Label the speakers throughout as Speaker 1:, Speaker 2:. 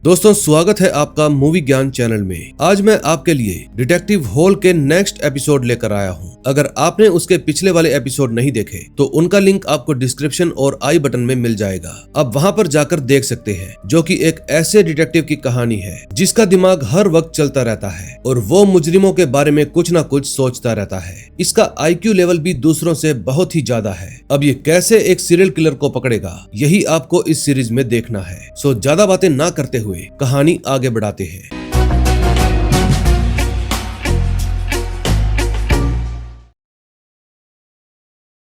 Speaker 1: दोस्तों, स्वागत है आपका मूवी ज्ञान चैनल में। आज मैं आपके लिए डिटेक्टिव होल के नेक्स्ट एपिसोड लेकर आया हूं। अगर आपने उसके पिछले वाले एपिसोड नहीं देखे तो उनका लिंक आपको डिस्क्रिप्शन और आई बटन में मिल जाएगा। आप वहां पर जाकर देख सकते हैं, जो कि एक ऐसे डिटेक्टिव की कहानी है जिसका दिमाग हर वक्त चलता रहता है और वो मुजरिमों के बारे में कुछ न कुछ सोचता रहता है। इसका IQ लेवल भी दूसरों से बहुत ही ज्यादा है। अब ये कैसे एक सीरियल किलर को पकड़ेगा, यही आपको इस सीरीज में देखना है। सो ज्यादा बातें ना करते हुए कहानी आगे बढ़ाते हैं।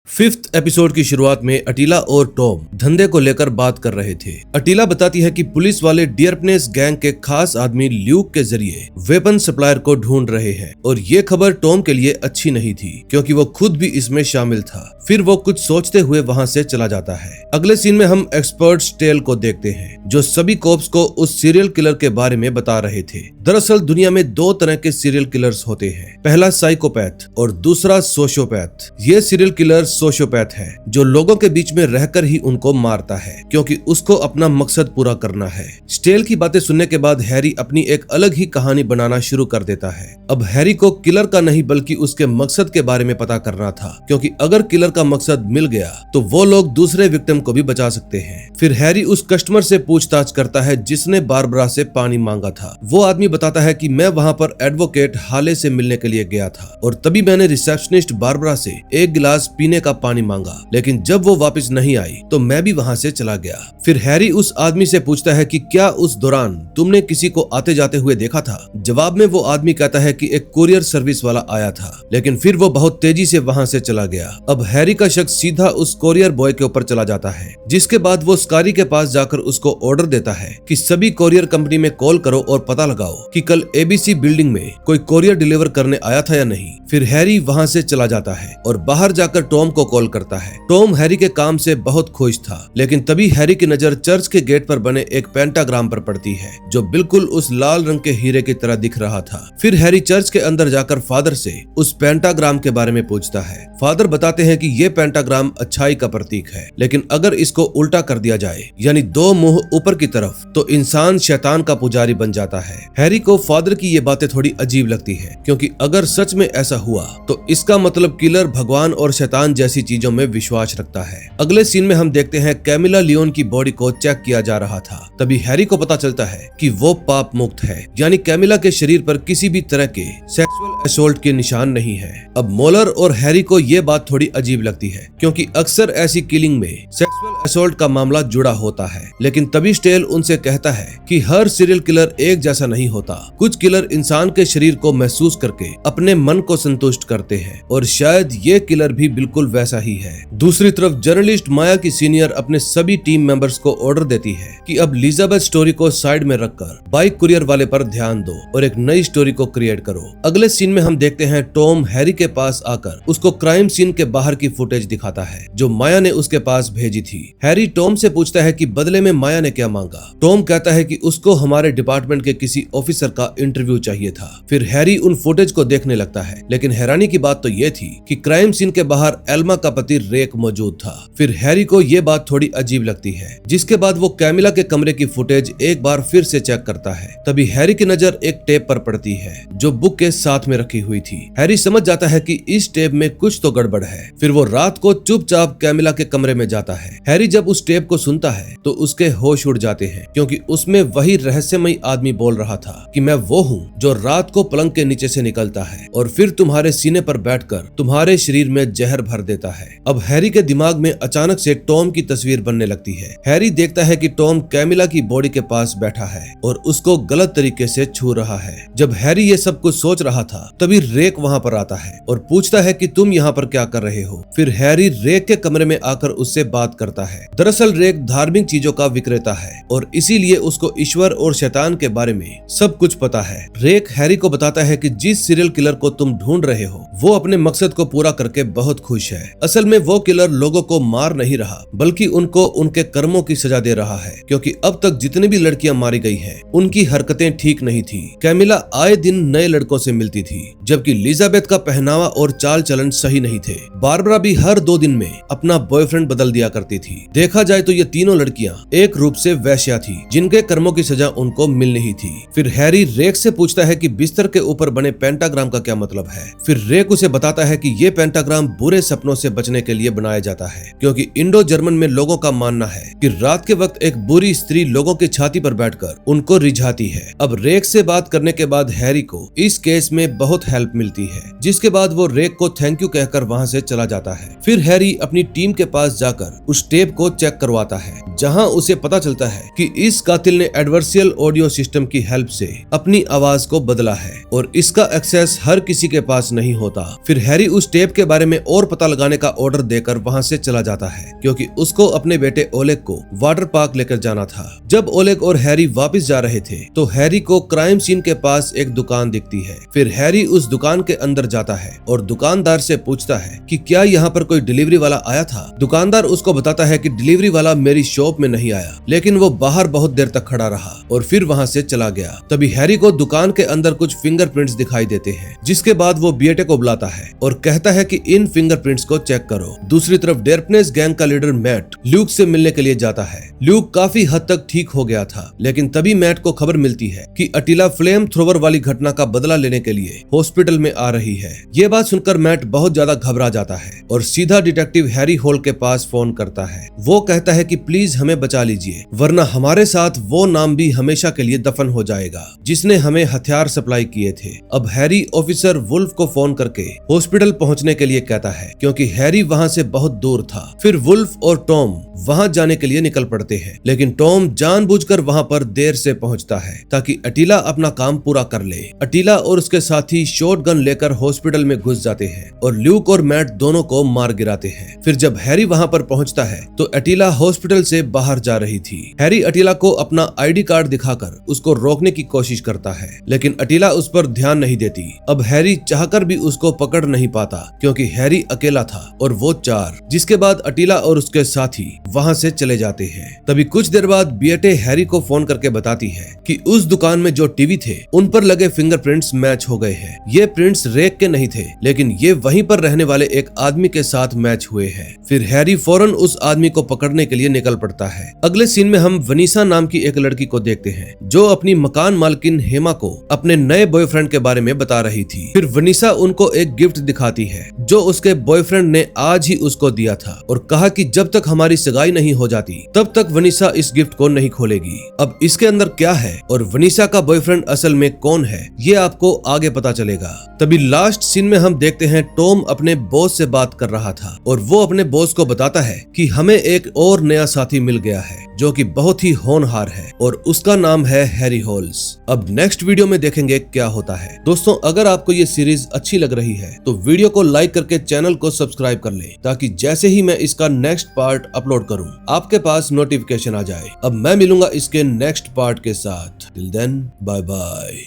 Speaker 1: फिफ्थ एपिसोड की शुरुआत में अटीला और टॉम धंधे को लेकर बात कर रहे थे। अटीला बताती है कि पुलिस वाले डियरपनेस गैंग के खास आदमी ल्यूक के जरिए वेपन सप्लायर को ढूंढ रहे हैं और ये खबर टॉम के लिए अच्छी नहीं थी, क्योंकि वो खुद भी इसमें शामिल था। फिर वो कुछ सोचते हुए वहां से चला जाता है। अगले सीन में हम एक्सपर्ट टेल को देखते हैं, जो सभी कोप्स को उस सीरियल किलर के बारे में बता रहे थे। दरअसल दुनिया में दो तरह के सीरियल किलर्स होते हैं, पहला साइकोपैथ और दूसरा सोशियोपैथ। ये सीरियल किलर सोशियोपैथ है, जो लोगों के बीच में रहकर ही उनको मारता है, क्योंकि उसको अपना मकसद पूरा करना है। स्टेल की बातें सुनने के बाद हैरी अपनी एक अलग ही कहानी बनाना शुरू कर देता है। अब हैरी को किलर का नहीं बल्कि उसके मकसद के बारे में पता करना था, क्योंकि अगर किलर का मकसद मिल गया तो वो लोग दूसरे विक्टिम को भी बचा सकते हैं। फिर हैरी उस कस्टमर से पूछताछ करता है जिसने बारबरा से पानी मांगा था। वो आदमी बताता है कि मैं वहाँ पर एडवोकेट हाले से मिलने के लिए गया था और तभी मैंने रिसेप्शनिस्ट बारबरा से एक गिलास पीने का पानी मांगा, लेकिन जब वो वापस नहीं आई तो मैं भी वहाँ से चला गया। फिर हैरी उस आदमी से पूछता है कि क्या उस दौरान तुमने किसी को आते जाते हुए देखा था। जवाब में वो आदमी कहता है कि एक कुरियर सर्विस वाला आया था, लेकिन फिर वो बहुत तेजी से वहाँ से चला गया। अब हैरी का शक सीधा उस कोरियर बॉय के ऊपर चला जाता है, जिसके बाद वो स्कारी के पास जाकर उसको ऑर्डर देता है कि सभी कोरियर कंपनी में कॉल करो और पता लगाओ कि कल ABC बिल्डिंग में कोई कोरियर डिलीवर करने आया था या नहीं। फिर हैरी वहाँ से चला जाता है और बाहर जाकर टॉम को कॉल करता है। टॉम हैरी के काम से बहुत खुश था, लेकिन तभी हैरी की नजर चर्च के गेट पर बने एक पेंटाग्राम पर पड़ती है, जो बिल्कुल उस लाल रंग के हीरे की तरह दिख रहा था। फिर हैरी चर्च के अंदर जाकर फादर से उस पेंटाग्राम के बारे में पूछता है। फादर बताते हैं कि ये पेंटाग्राम अच्छाई का प्रतीक है, लेकिन अगर इसको उल्टा कर दिया जाए, यानी दो मुंह ऊपर की तरफ, तो इंसान शैतान का पुजारी बन जाता है। हैरी को फादर की ये बातें थोड़ी अजीब लगती है, क्योंकि अगर सच में ऐसा हुआ तो इसका मतलब किलर भगवान और शैतान जैसी चीजों में विश्वास रखता है। अगले सीन में हम देखते हैं कैमिला लियोन की बॉडी को चेक किया जा रहा था। तभी हैरी को पता चलता है कि वो पाप मुक्त है, यानी कैमिला के शरीर पर किसी भी तरह के सेक्सुअल असोल्ट के निशान नहीं है। अब मोलर और हैरी को ये बात थोड़ी अजीब लगती है, क्योंकि अक्सर ऐसी किलिंग में सेक्सुअल असोल्ट का मामला जुड़ा होता है। लेकिन तभी स्टेल उनसे कहता है कि हर सीरियल किलर एक जैसा नहीं होता। कुछ किलर इंसान के शरीर को महसूस करके अपने मन को संतुष्ट करते हैं, और शायद ये किलर भी बिल्कुल वैसा ही है। दूसरी तरफ जर्नलिस्ट माया की सीनियर अपने सभी टीम मेंबर्स को ऑर्डर देती है कि अब एलिजाबेथ स्टोरी को साइड में रखकर बाइक कुरियर वाले पर ध्यान दो और एक नई स्टोरी को क्रिएट करो। अगले सीन में हम देखते हैं टॉम हैरी के पास आकर उसको क्राइम सीन के बाहर की फुटेज दिखाता है, जो माया ने उसके पास भेजी थी। हैरी टॉम से पूछता है कि बदले में माया ने क्या मांगा। टॉम कहता है कि उसको हमारे डिपार्टमेंट के किसी ऑफिसर का इंटरव्यू चाहिए था। फिर हैरी उन फुटेज को देखने लगता है, लेकिन हैरानी की बात तो ये थी कि क्राइम सीन के बाहर एल्मा का पति रेक मौजूद था। फिर हैरी को ये बात थोड़ी अजीब लगती है, जिसके बाद वो कैमिला के कमरे की फुटेज एक बार फिर से चेक करता है। तभी हैरी की नजर एक टेप पर पड़ती है, जो बुक के साथ में रखी हुई थी। हैरी समझ जाता है कि इस टेप में कुछ तो गड़बड़ है। फिर वो रात को चुपचाप कैमिला के कमरे में जाता है। हैरी जब उस टेप को सुनता है तो उसके होश उड़ जाते हैं, क्योंकि उसमें वही रहस्यमयी आदमी बोल रहा था कि मैं वो हूँ जो रात को पलंग के नीचे से निकलता है और फिर तुम्हारे सीने पर बैठकर तुम्हारे शरीर में जहर भर देता है। अब हैरी के दिमाग में अचानक से टॉम की तस्वीर बनने लगती है। हैरी देखता है कि टॉम कैमिला की बॉडी के पास बैठा है और उसको गलत तरीके से छू रहा है। जब हैरी ये सब कुछ सोच रहा था, तभी रेक वहाँ पर आता है और पूछता है कि तुम यहाँ पर क्या कर रहे हो। फिर हैरी रेक के कमरे में आकर उससे बात करता है। दरअसल रेक धार्मिक चीजों का विक्रेता है और इसीलिए उसको ईश्वर और शैतान के बारे में सब कुछ पता है। रेक हैरी को बताता है कि जिस सीरियल किलर को तुम ढूंढ रहे हो, वो अपने मकसद को पूरा करके बहुत खुश है। असल में वो किलर लोगों को मार नहीं रहा, बल्कि उनको उनके कर्मों की सजा दे रहा है, क्योंकि अब तक जितनी भी लड़कियां मारी गई हैं, उनकी हरकतें ठीक नहीं थी। कैमिला आए दिन नए लड़कों से मिलती मिलती थी, जबकि एलिजाबेथ का पहनावा और चाल चलन सही नहीं थे। बारबरा भी हर 2 दिन में अपना बॉयफ्रेंड बदल दिया करती थी। देखा जाए तो ये तीनों लड़कियां एक रूप से वैश्या थी, जिनके कर्मों की सजा उनको मिल रही थी। फिर हैरी रेक से पूछता है कि बिस्तर के ऊपर बने पेंटाग्राम का क्या मतलब है। फिर रेक उसे बताता है कि ये पेंटाग्राम बुरे सपनों से बचने के लिए बनाया जाता है, क्योंकि इंडो जर्मन में लोगों का मानना है कि रात के वक्त एक बुरी स्त्री लोगों की छाती पर बैठकर उनको रिझाती है। अब रेक से बात करने के बाद हैरी को इस केस में बहुत हेल्प मिलती है, जिसके बाद वो रेक को थैंक यू कहकर वहां से चला जाता है। फिर हैरी अपनी टीम के पास जाकर उस टेप को चेक करवाता है, जहां उसे पता चलता है कि इस कातिल ने एडवर्सियल ऑडियो सिस्टम की हेल्प से अपनी आवाज को बदला है और इसका एक्सेस हर किसी के पास नहीं होता। फिर हैरी उस टेप के बारे में और पता लगाने का ऑर्डर देकर वहां से चला जाता है, क्योंकि उसको अपने बेटे ओलेग को वाटर पार्क लेकर जाना था। जब ओलेग और हैरी वापस जा रहे थे तो हैरी को क्राइम सीन के पास एक दुकान दिखती है। फिर हैरी उस दुकान के अंदर जाता है और दुकानदार से पूछता है कि क्या यहाँ पर कोई डिलीवरी वाला आया था। दुकानदार उसको बताता है कि डिलीवरी वाला मेरी शॉप में नहीं आया, लेकिन वो बाहर बहुत देर तक खड़ा रहा और फिर वहां से चला गया। तभी हैरी को दुकान के अंदर कुछ फिंगरप्रिंट्स दिखाई देते हैं, जिसके बाद वो बिएटे को बुलाता है और कहता है कि इन फिंगरप्रिंट्स को चेक करो। दूसरी तरफ डेर्पनेस गैंग का लीडर मैट ल्यूक से मिलने के लिए जाता है। ल्यूक काफी हद तक ठीक हो गया था, लेकिन तभी मैट को खबर मिलती है कि अटीला फ्लेम थ्रोवर वाली घटना का बदला लेने के लिए हॉस्पिटल में आ रही है। ये बात सुनकर मैट बहुत ज्यादा घबरा जाता है और सीधा डिटेक्टिव हैरी होल के पास फोन करता है। वो कहता है कि प्लीज हमें बचा लीजिए, वरना हमारे साथ वो नाम भी हमेशा के लिए दफन हो जाएगा जिसने हमें हथियार सप्लाई किए थे। अब हैरी ऑफिसर वुल्फ को फोन करके हॉस्पिटल पहुंचने के लिए कहता है, क्योंकि हैरी वहां से बहुत दूर था। फिर वुल्फ और टॉम वहां जाने के लिए निकल पड़ते हैं, लेकिन टॉम जानबूझकर वहां पर देर से पहुंचता है ताकि अटीला अपना काम पूरा कर ले। अटीला और उसके साथी शॉटगन लेकर हॉस्पिटल में घुस जाते हैं और ल्यूक और मैट दोनों को मार गिराते हैं। फिर जब हैरी वहां पर पहुंचता है तो अटीला हॉस्पिटल से बाहर जा रही थी। हैरी अटीला को अपना आईडी कार्ड दिखाकर उसको रोकने की कोशिश करता है, लेकिन अटीला उस पर ध्यान नहीं देती। अब हैरी चाहकर भी उसको पकड़ नहीं पाता, क्योंकि हैरी अकेला था और वो 4। जिसके बाद अटीला और उसके साथी वहां से चले जाते हैं। तभी कुछ देर बाद बिएटे हैरी को फोन करके बताती है कि उस दुकान में जो टीवी थे उन पर लगे फिंगरप्रिंट्स मैच हो गए हैं। ये प्रिंट्स रेक के नहीं थे, लेकिन ये वहीं पर रहने वाले एक आदमी के साथ मैच हुए हैं। फिर हैरी फौरन उस आदमी को पकड़ने के लिए निकल पड़ता है। अगले सीन में हम वनीसा नाम की एक लड़की को देखते हैं, जो अपनी मकान मालकिन हेमा को अपने नए बॉयफ्रेंड के बारे में बता रही थी। फिर वनीसा उनको एक गिफ्ट दिखाती है जो उसके बॉयफ्रेंड ने आज ही उसको दिया था और कहा कि जब तक हमारी सगाई नहीं हो जाती तब तक वनीसा इस गिफ्ट को नहीं खोलेगी। अब इसके अंदर क्या है और वनीसा का बॉयफ्रेंड असल में कौन है, ये आपको आगे पता चलेगा। तभी लास्ट सीन में हम देखते हैं टॉम अपने बॉस से बात कर रहा था और वो अपने बॉस को बताता है कि हमें एक और नया साथी मिल गया है जो कि बहुत ही होनहार है और उसका नाम है हैरी होल्स। अब नेक्स्ट वीडियो में देखेंगे क्या होता है। दोस्तों, अगर आपको ये सीरीज अच्छी लग रही है तो वीडियो को लाइक करके चैनल को सब्सक्राइब कर ले, ताकि जैसे ही मैं इसका नेक्स्ट पार्ट अपलोड करूं आपके पास नोटिफिकेशन आ जाए। अब मैं मिलूंगा इसके नेक्स्ट पार्ट के साथ। Till then, bye bye.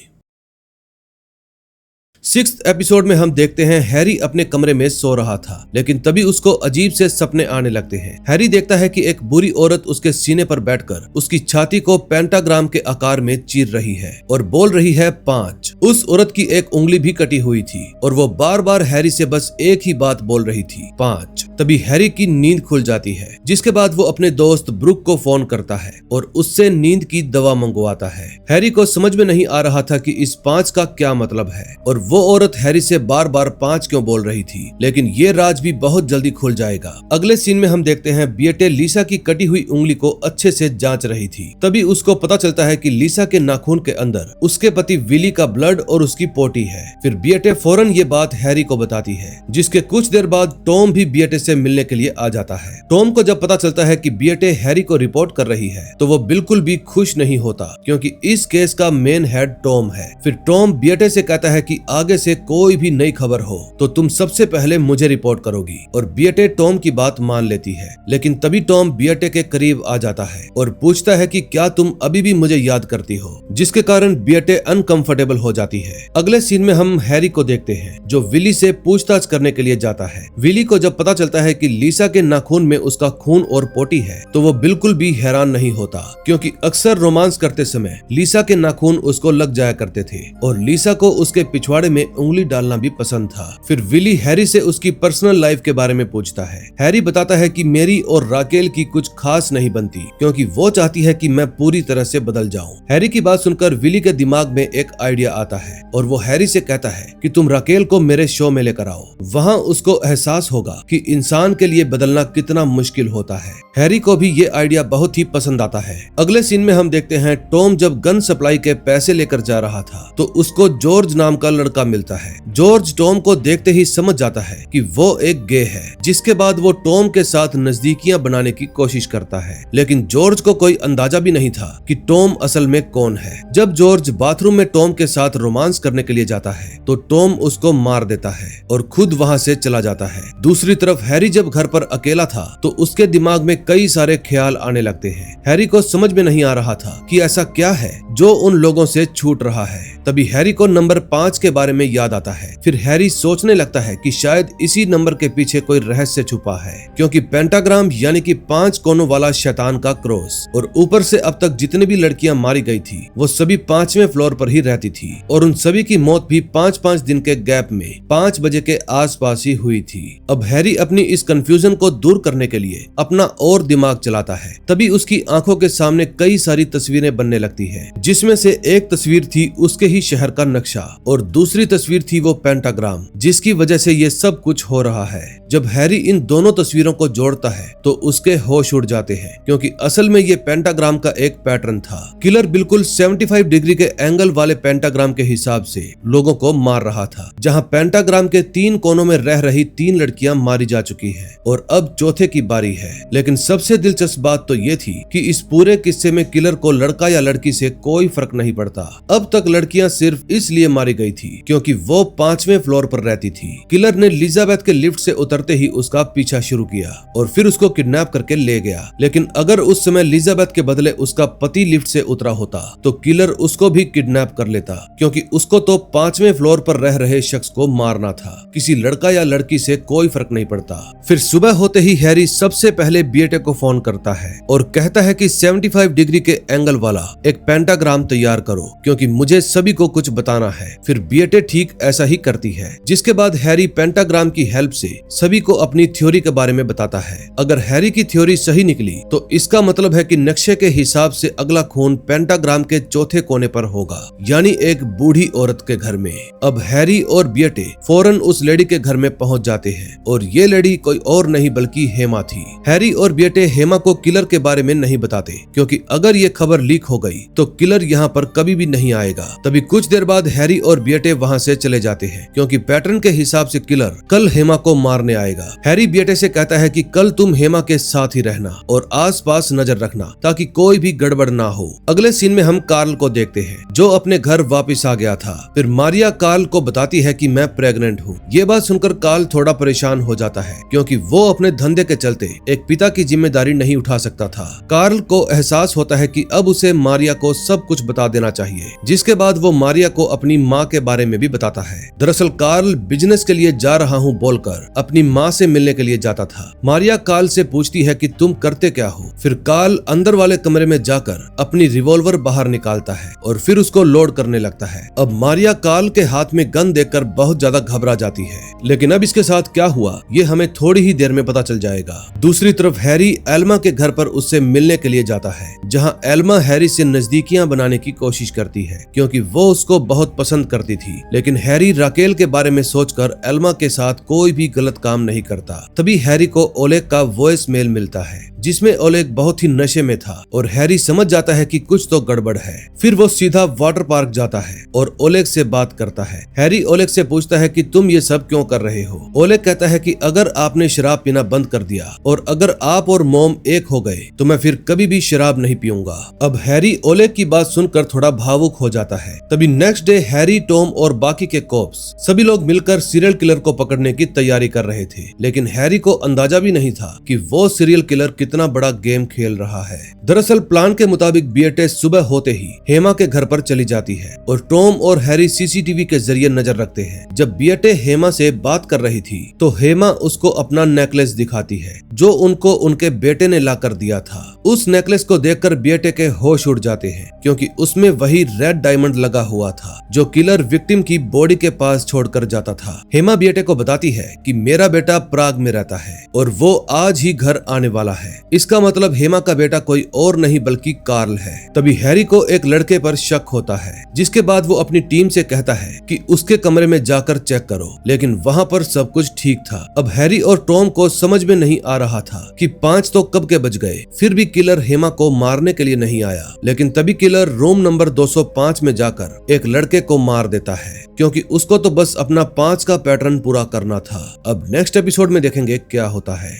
Speaker 1: 6th episode में हम देखते हैं हैरी अपने कमरे में सो रहा था, लेकिन तभी उसको अजीब से सपने आने लगते हैं। हैरी देखता है कि एक बुरी औरत उसके सीने पर बैठकर उसकी छाती को पेंटाग्राम के आकार में चीर रही है और बोल रही है 5। उस औरत की एक उंगली भी कटी हुई थी और वो बार बार हैरी से बस एक ही बात बोल रही थी, 5। तभी हैरी की नींद खुल जाती है, जिसके बाद वो अपने दोस्त ब्रुक को फोन करता है और उससे नींद की दवा मंगवाता है। हैरी को समझ में नहीं आ रहा था कि इस 5 का क्या मतलब है और वो औरत हैरी से बार बार 5 क्यों बोल रही थी, लेकिन ये राज भी बहुत जल्दी खुल जाएगा। अगले सीन में हम देखते हैं बिएटे लीसा की कटी हुई उंगली को अच्छे से जांच रही थी। तभी उसको पता चलता है कि लीसा के नाखून के अंदर उसके पति विली का ब्लड और उसकी पोटी है। फिर बिएटे फौरन ये बात हैरी को बताती है, जिसके कुछ देर बाद टॉम भी बिएटे से मिलने के लिए आ जाता है। टॉम को जब पता चलता है कि बिएटे हैरी को रिपोर्ट कर रही है तो वो बिल्कुल भी खुश नहीं होता, क्योंकि इस केस का मेन हेड टॉम है। फिर टॉम बिएटे से कहता है कि आगे से कोई भी नई खबर हो तो तुम सबसे पहले मुझे रिपोर्ट करोगी, और बिएटे टॉम की बात मान लेती है। लेकिन तभी टॉम बिएटे के करीब आ जाता है और पूछता है कि क्या तुम अभी भी मुझे याद करती हो, जिसके कारण बिएटे अनकंफर्टेबल हो जाती है। अगले सीन में हम हैरी को देखते हैं जो विली से पूछताछ करने के लिए जाता है। विली को जब पता चलता है कि लीसा के नाखून में उसका खून और पोटी है तो वो बिल्कुल भी हैरान नहीं होता, क्योंकि अक्सर रोमांस करते समय लीसा के नाखून उसको लग जाया करते थे और लीसा को उसके पिछवाड़े कपड़े में उंगली डालना भी पसंद था। फिर विली हैरी से उसकी पर्सनल लाइफ के बारे में पूछता है। हैरी बताता है कि मेरी और राकेल की कुछ खास नहीं बनती क्योंकि वो चाहती है कि मैं पूरी तरह से बदल जाऊं। हैरी की बात सुनकर विली के दिमाग में एक आइडिया आता है और वो हैरी से कहता है कि तुम राकेल को मेरे शो में लेकर आओ। वहाँ उसको एहसास होगा कि इंसान के लिए बदलना कितना मुश्किल होता है। हैरी को भी ये आइडिया बहुत ही पसंद आता है। अगले सीन में हम देखते हैं टॉम जब गन सप्लाई के पैसे लेकर जा रहा था तो उसको जॉर्ज नाम का लड़का मिलता है। जॉर्ज टॉम को देखते ही समझ जाता है कि वो एक गे है, जिसके बाद वो टॉम के साथ नजदीकियां बनाने की कोशिश करता है। लेकिन जॉर्ज को कोई अंदाजा भी नहीं था कि टॉम असल में कौन है। जब जॉर्ज बाथरूम में टॉम के साथ रोमांस करने के लिए जाता है तो टॉम उसको मार देता है और खुद वहां से चला जाता है। दूसरी तरफ हैरी जब घर पर अकेला था तो उसके दिमाग में कई सारे ख्याल आने लगते हैं। हैरी को समझ में नहीं आ रहा था कि ऐसा क्या है जो उन लोगों से छूट रहा है। तभी हैरी को नंबर 5 के बारे में याद आता है। फिर हैरी सोचने लगता है कि शायद इसी नंबर के पीछे कोई रहस्य छुपा है, क्योंकि पेंटाग्राम यानी कि 5 कोनों वाला शैतान का क्रॉस, और ऊपर से अब तक जितनी भी लड़कियां मारी गई थी वो सभी 5वें फ्लोर पर ही रहती थी और उन सभी की मौत भी 5-5 दिन के गैप में 5 बजे के आसपास ही हुई थी। अब हैरी अपनी इस कंफ्यूजन को दूर करने के लिए अपना और दिमाग चलाता है। तभी उसकी आंखों के सामने कई सारी तस्वीरें बनने लगती है, जिसमें से एक तस्वीर थी उसके ही शहर का नक्शा और दूसरी तस्वीर थी वो पेंटाग्राम, जिसकी वजह से ये सब कुछ हो रहा है। जब हैरी इन दोनों तस्वीरों को जोड़ता है तो उसके होश उड़ जाते हैं, क्योंकि असल में ये पेंटाग्राम का एक पैटर्न था। किलर बिल्कुल 75 डिग्री के एंगल वाले पेंटाग्राम के हिसाब से लोगों को मार रहा था, जहां पेंटाग्राम के 3 कोनों में रह रही 3 लड़कियां मारी जा चुकी हैं और अब चौथे की बारी है। लेकिन सबसे दिलचस्प बात तो ये थी कि इस पूरे किस्से में किलर को लड़का या लड़की से कोई फर्क नहीं पड़ता। अब तक लड़कियां सिर्फ इसलिए मारी गई थी क्योंकि वो 5वें फ्लोर पर रहती थी। किलर ने एलिजाबेथ के लिफ्ट से उतरते ही उसका पीछा शुरू किया और फिर उसको किडनैप करके ले गया। लेकिन अगर उस समय एलिजाबेथ के बदले उसका पति लिफ्ट से उतरा होता तो किलर उसको भी किडनैप कर लेता, क्योंकि उसको तो 5वें फ्लोर पर रह रहे शख्स को मारना था। किसी लड़का या लड़की से कोई फर्क नहीं पड़ता। फिर सुबह होते ही हैरी सबसे पहले बेटे को फोन करता है और कहता है कि 75 डिग्री के एंगल वाला एक पेंटाग्राम तैयार करो, क्योंकि मुझे सभी को कुछ बताना है। फिर बेटे ठीक ऐसा ही करती है, जिसके बाद हैरी पेंटाग्राम की हेल्प से सभी को अपनी थ्योरी के बारे में बताता है। अगर हैरी की थ्योरी सही निकली तो इसका मतलब है कि नक्शे के हिसाब से अगला खून पेंटाग्राम के चौथे कोने पर होगा, यानी एक बूढ़ी औरत के घर में। अब हैरी और बेटे फौरन उस लेडी के घर में पहुंच जाते हैं और ये लेडी कोई और नहीं बल्कि हेमा थी। हैरी और बेटे हेमा को किलर के बारे में नहीं बताते, क्योंकि अगर ये खबर लीक हो गई तो किलर यहाँ पर कभी भी नहीं आएगा। तभी कुछ देर बाद हैरी और बेटे वहाँ से चले जाते हैं, क्योंकि पैटर्न के हिसाब से किलर कल हेमा को मारने आएगा। हैरी बेटे से कहता है कि कल तुम हेमा के साथ ही रहना और आसपास नजर रखना ताकि कोई भी गड़बड़ ना हो। अगले सीन में हम कार्ल को देखते हैं जो अपने घर वापस आ गया था। फिर मारिया कार्ल को बताती है कि मैं प्रेग्नेंट हूँ। ये बात सुनकर कार्ल थोड़ा परेशान हो जाता है, क्योंकि वो अपने धंधे के चलते एक पिता की जिम्मेदारी नहीं उठा सकता था। कार्ल को एहसास होता है कि अब उसे मारिया को सब कुछ बता देना चाहिए, जिसके बाद वो मारिया को अपनी माँ के बारे में भी बताता है। दरअसल कार्ल बिजनेस के लिए जा रहा हूँ बोलकर अपनी माँ से मिलने के लिए जाता था। मारिया कार्ल से पूछती है कि तुम करते क्या हो। फिर कार्ल अंदर वाले कमरे में जाकर अपनी रिवॉल्वर बाहर निकालता है और फिर उसको लोड करने लगता है। अब मारिया कार्ल के हाथ में गन देखकर बहुत ज्यादा घबरा जाती है, लेकिन अब इसके साथ क्या हुआ ये हमें थोड़ी ही देर में पता चल जाएगा। दूसरी तरफ हैरी एल्मा के घर पर उससे मिलने के लिए जाता है, जहां एल्मा हैरी से नजदीकियां बनाने की कोशिश करती है, क्योंकि वो उसको बहुत पसंद करती थी। लेकिन हैरी राकेल के बारे में सोचकर एल्मा के साथ कोई भी गलत काम नहीं करता। तभी हैरी को ओलेग का वॉइस मेल मिलता है, जिसमें ओलेग बहुत ही नशे में था और हैरी समझ जाता है कि कुछ तो गड़बड़ है। फिर वो सीधा वाटर पार्क जाता है और ओलेग से बात करता है। हैरी ओलेग से पूछता है कि तुम ये सब क्यों कर रहे हो। ओलेग कहता है कि अगर आपने शराब पीना बंद कर दिया और अगर आप और मॉम एक हो गए तो मैं फिर कभी भी शराब नहीं पीऊंगा। अब हैरी ओलेग की बात सुनकर थोड़ा भावुक हो जाता है। तभी नेक्स्ट डे हैरी, टॉम और बाकी के कॉप्स सभी लोग मिलकर सीरियल किलर को पकड़ने की तैयारी कर रहे थे, लेकिन हैरी को अंदाजा भी नहीं था कि वो सीरियल किलर कितना बड़ा गेम खेल रहा है। दरअसल प्लान के मुताबिक बेटे सुबह होते ही हेमा के घर पर चली जाती है और टॉम और हैरी सीसीटीवी के जरिए नजर रखते हैं। जब बेटे हेमा से बात कर रही थी तो हेमा उसको अपना नेकलेस दिखाती है जो उनको उनके बेटे ने ला कर दिया था। उस नेकलेस को देखकर बेटे के होश उड़ जाते हैं क्योंकि उसमें वही रेड डायमंड लगा हुआ था जो किलर विक्टिम की बॉडी के पास छोड़कर जाता था। हेमा बेटे को बताती है कि मेरा बेटा प्राग में रहता है और वो आज ही घर आने वाला है। इसका मतलब हेमा का बेटा कोई और नहीं बल्कि कार्ल है। तभी हैरी को एक लड़के पर शक होता है, जिसके बाद वो अपनी टीम से कहता है कि उसके कमरे में जाकर चेक करो, लेकिन वहाँ पर सब कुछ ठीक था। अब हैरी और टॉम को समझ में नहीं आ रहा था कि 5 तो कब के बज गए, फिर भी किलर हेमा को मारने के लिए नहीं आया। लेकिन तभी किलर रूम नंबर 205 में जाकर एक लड़के को मार देता है क्योंकि उसको तो बस अपना 5 का पैटर्न पूरा करना था। अब नेक्स्ट एपिसोड में देखेंगे क्या होता है।